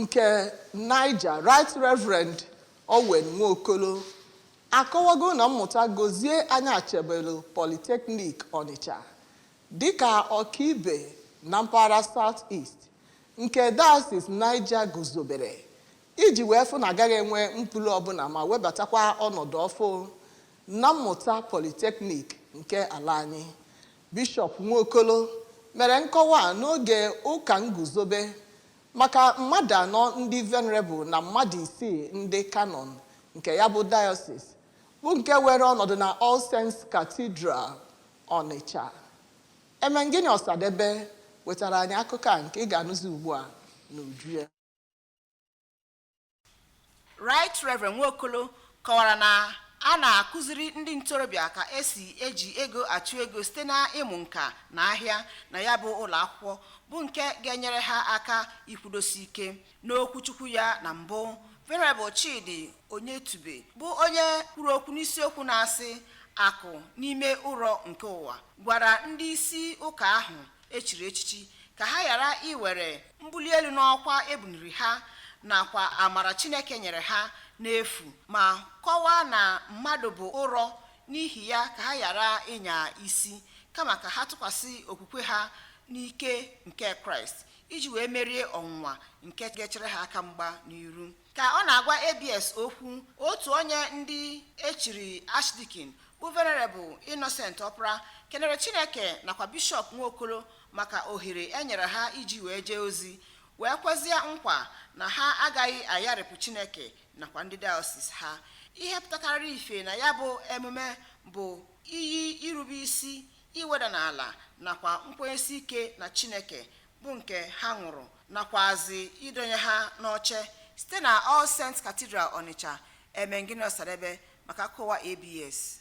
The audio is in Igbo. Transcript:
nke Niger, Right Reverend Owen Nwokolo akọwago na mmụta Gozie anya chebelu Polytechnic Onitsha dịka ọkaibe na mpaghara South East nke Diocese Niger guzobere iji wee fụ na agaghị enwe mpụrụ ọbụla ma webatakwa ọnọdụ ọfụ na mmụta Polytechnic nke ala anyị. Bishop Nwokolo mere nkọwa n'oge ụka nguzobe maka mmadụ anọ ndị venerable na mmadụ isii ndị canon nke ya bụ diocese bụ nke were ọnọdụ na All Saints Cathedral Onitsha. Emengini Ọsadebe wetara anyị akụkọ a nke ị ga-anụzi ugbu a n'uju ya. Right Reverend Nwokolo kọwara na a na-akụziri ndị ntorobịa ka esi eji ego achụ ego site na ịmụ nka na ahịa na ya bụ ụlọ akwụkwọ bụ nke ga-enyere ha aka ikwudosi ike. N'okwuchukwu ya na mbụ, Venerable Chidi Onyetube bụ onye kwuru okwu n'isiokwu na-asị akụ n'ime ụrọ nke ụwa gwara ndị isi ụka ahụ echiri echichi ka ha ghara iwere mbuli elu n'ọkwa ebuniri ha nakwa amara Chineke nyere ha n'efu, ma kọwaa na mmadụ bụ ụrọ, n'ihi ya ka ha ghara ịnya isi kama ka ha tụkwasị okwukwe ha n'ike nke Kraịst iji wee merie ọnwụnwa nke ga-echere ha aka mgba n'iru. Ka ọ na-agwa ABS okwu, otu onye ndị echiri Archdeacon bụ Venerable Innocent Opra kenere Chineke nakwa Bishop Nwokolo maka ohere enyere ha iji wee jee ozi, wee kwezie nkwa na ha agaghị ayarịpụ Chineke nakwa ndị diocese ha. Ihe pụtakarị ife na ya bụ emume bụ iyi irube isi, iweda n'ala nakwa nkwenyesi ike na Chineke bụ nke ha ṅụrụ, nakwazi idonye ha n'oche site na All Saints Cathedral Onitsha. Emengini Ọsadebe maka akụwa ABS.